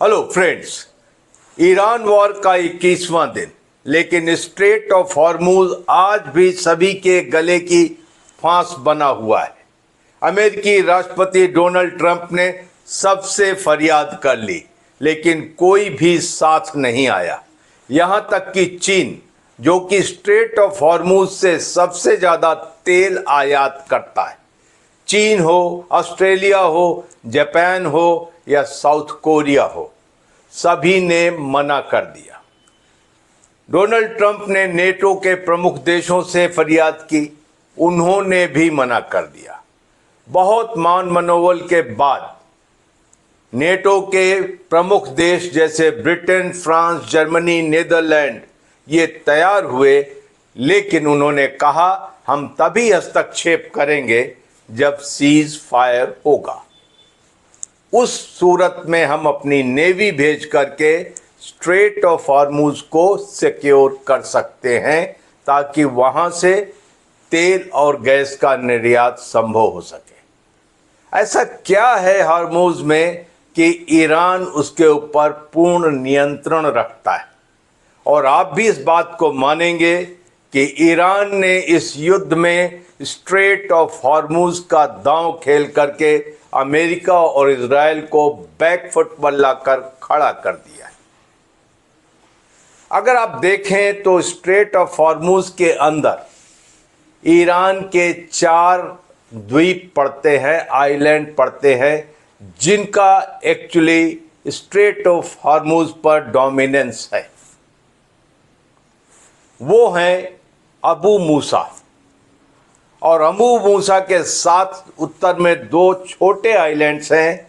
Hello friends, Iran war का 21वां दिन, लेकिन स्ट्रेट ऑफ हॉर्मूज आज भी सभी के गले की फांस बना हुआ है। अमेरिकी राष्ट्रपति डोनाल्ड ट्रंप ने सबसे फरियाद कर ली, लेकिन कोई भी साथ नहीं आया। यहां तक कि चीन, जो कि स्ट्रेट ऑफ हॉर्मूज से सबसे ज्यादा तेल आयात करता है, चीन हो, ऑस्ट्रेलिया हो, जापान हो या साउथ कोरिया हो, सभी ने मना कर दिया। डोनाल्ड ट्रंप ने नेटो के प्रमुख देशों से फरियाद की, उन्होंने भी मना कर दिया। बहुत मान मनोबल के बाद नेटो के प्रमुख देश जैसे ब्रिटेन, फ्रांस, जर्मनी, नीदरलैंड ये तैयार हुए, लेकिन उन्होंने कहा हम तभी हस्तक्षेप करेंगे जब सीज फायर होगा। उस सूरत में हम अपनी नेवी भेज करके स्ट्रेट ऑफ हॉर्मूज को सिक्योर कर सकते हैं, ताकि वहां से तेल और गैस का निर्यात संभव हो सके। ऐसा क्या है हॉर्मूज में कि ईरान उसके ऊपर पूर्ण नियंत्रण रखता है? और आप भी इस बात को मानेंगे कि ईरान ने इस युद्ध में स्ट्रेट ऑफ हॉर्मूज का दांव खेल करके अमेरिका और इजराइल को बैकफुट पर लाकर खड़ा कर दिया है। अगर आप देखें तो स्ट्रेट ऑफ हॉर्मूज के अंदर ईरान के 4 द्वीप पड़ते हैं, आइलैंड पड़ते हैं, जिनका एक्चुअली स्ट्रेट ऑफ हॉर्मूज पर डोमिनेंस है। वो हैं अबू मूसा, और अबू मूसा के साथ उत्तर में 2 छोटे आइलैंड्स हैं,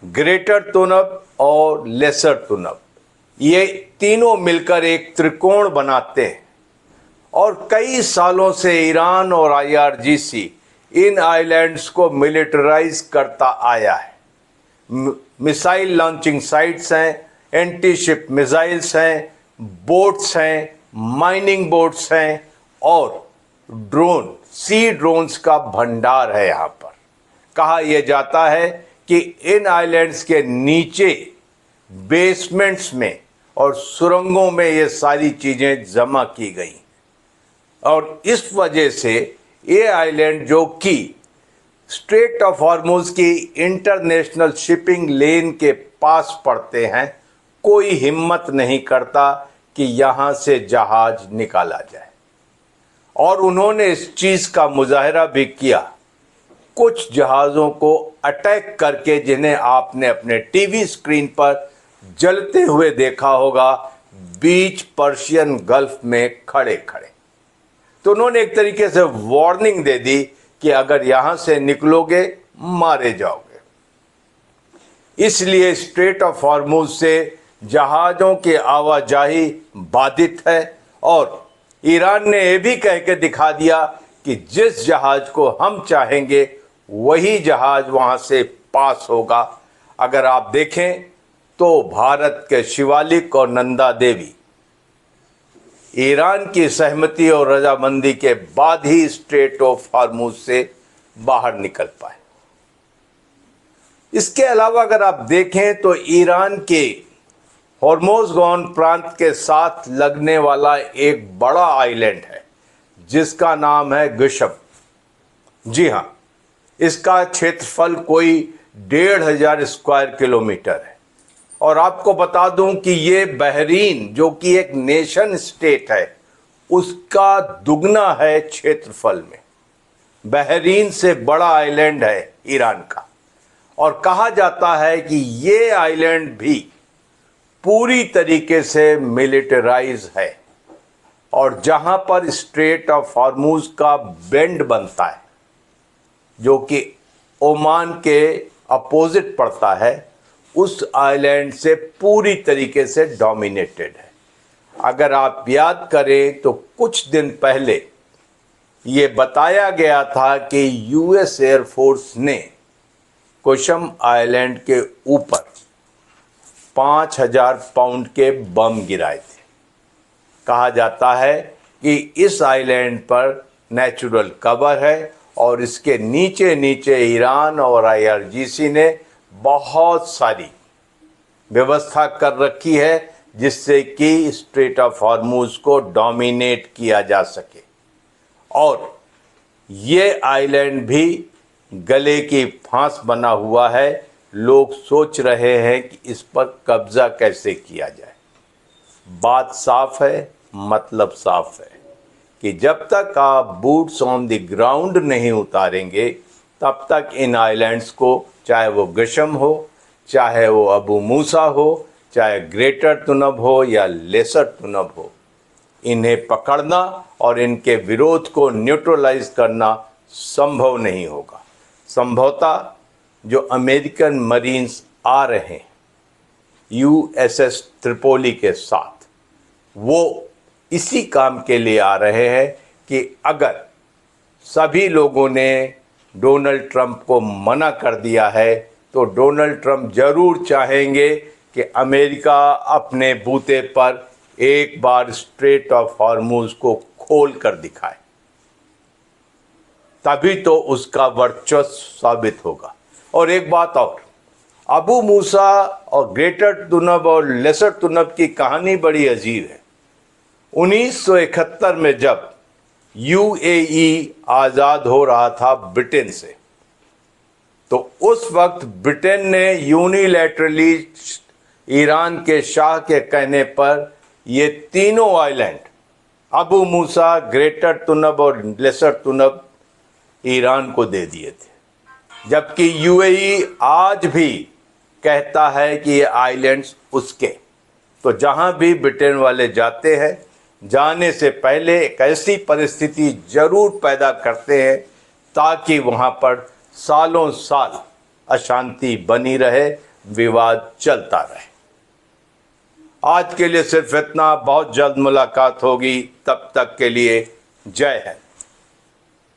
ग्रेटर तुनब और लेसर तुनब। ये तीनों मिलकर एक त्रिकोण बनाते हैं, और कई सालों से ईरान और आईआरजीसी इन आइलैंड्स को मिलिटराइज करता आया है। मिसाइल लॉन्चिंग साइट्स हैं, एंटी शिप मिसाइल्स हैं, बोट्स हैं, माइनिंग बोट्स हैं, और ड्रोन, सी ड्रोन्स का भंडार है। यहां पर कहा यह जाता है कि इन आइलैंड्स के नीचे बेसमेंट्स में और सुरंगों में ये सारी चीजें जमा की गई, और इस वजह से ये आइलैंड, जो कि स्ट्रेट ऑफ हॉर्मूज की इंटरनेशनल शिपिंग लेन के पास पड़ते हैं, कोई हिम्मत नहीं करता कि यहां से जहाज निकाला जाए। और उन्होंने इस चीज का मुजाहरा भी किया, कुछ जहाज़ों को अटैक करके, जिन्हें आपने अपने टीवी स्क्रीन पर जलते हुए देखा होगा, बीच पर्शियन गल्फ में खड़े खड़े। तो उन्होंने एक तरीके से वार्निंग दे दी कि अगर यहां से निकलोगे मारे जाओगे। इसलिए स्ट्रेट ऑफ हॉर्मूज से जहाज़ों की आवाजाही बाधित है, और ईरान ने यह भी कह के दिखा दिया कि जिस जहाज को हम चाहेंगे वही जहाज वहां से पास होगा। अगर आप देखें तो भारत के शिवालिक और नंदा देवी ईरान की सहमति और रजामंदी के बाद ही स्ट्रेट ऑफ हॉर्मूज से बाहर निकल पाए। इसके अलावा अगर आप देखें तो ईरान के हॉर्मोज़गान प्रांत के साथ लगने वाला एक बड़ा आइलैंड है, जिसका नाम है गुशब। जी हाँ, इसका क्षेत्रफल कोई 1500 स्क्वायर किलोमीटर है। और आपको बता दूं कि ये बहरीन, जो कि एक नेशन स्टेट है, उसका दुगना है क्षेत्रफल में। बहरीन से बड़ा आइलैंड है ईरान का, और कहा जाता है कि ये आइलैंड भी पूरी तरीके से मिलिटराइज है। और जहां पर स्ट्रेट ऑफ हॉर्मूज का बेंड बनता है, जो कि ओमान के अपोजिट पड़ता है, उस आइलैंड से पूरी तरीके से डोमिनेटेड है। अगर आप याद करें तो कुछ दिन पहले ये बताया गया था कि यूएस एयरफोर्स ने कोशम आइलैंड के ऊपर 5000 पाउंड के बम गिराए थे। कहा जाता है कि इस आइलैंड पर नेचुरल कवर है, और इसके नीचे नीचे ईरान और आईआरजीसी ने बहुत सारी व्यवस्था कर रखी है जिससे कि स्ट्रेट ऑफ हॉर्मुज को डोमिनेट किया जा सके। और ये आइलैंड भी गले की फांस बना हुआ है। लोग सोच रहे हैं कि इस पर कब्जा कैसे किया जाए। बात साफ है, मतलब साफ है कि जब तक आप बूट्स ऑन द ग्राउंड नहीं उतारेंगे तब तक इन आइलैंड्स को, चाहे वो गशम हो, चाहे वो अबू मूसा हो, चाहे ग्रेटर तुनब हो या लेसर तुनब हो, इन्हें पकड़ना और इनके विरोध को न्यूट्रलाइज करना संभव नहीं होगा। संभवतः जो अमेरिकन मरीन्स आ रहे हैं यूएसएस त्रिपोली के साथ, वो इसी काम के लिए आ रहे हैं कि अगर सभी लोगों ने डोनाल्ड ट्रंप को मना कर दिया है तो डोनाल्ड ट्रंप जरूर चाहेंगे कि अमेरिका अपने बूते पर एक बार स्ट्रेट ऑफ हॉर्मुज को खोल कर दिखाए, तभी तो उसका वर्चस्व साबित होगा। और एक बात और, अबू मूसा और ग्रेटर तुनब और लेसर तुनब की कहानी बड़ी अजीब है। 1971 में जब यूएई आज़ाद हो रहा था ब्रिटेन से, तो उस वक्त ब्रिटेन ने यूनिलैटरली ईरान के शाह के कहने पर ये तीनों आइलैंड, अबू मूसा, ग्रेटर तुनब और लेसर तुनब, ईरान को दे दिए थे। जबकि यूएई आज भी कहता है कि ये आइलैंड्स उसके। तो जहां भी ब्रिटेन वाले जाते हैं, जाने से पहले एक ऐसी परिस्थिति जरूर पैदा करते हैं ताकि वहां पर सालों साल अशांति बनी रहे, विवाद चलता रहे। आज के लिए सिर्फ इतना। बहुत जल्द मुलाकात होगी, तब तक के लिए जय हिंद।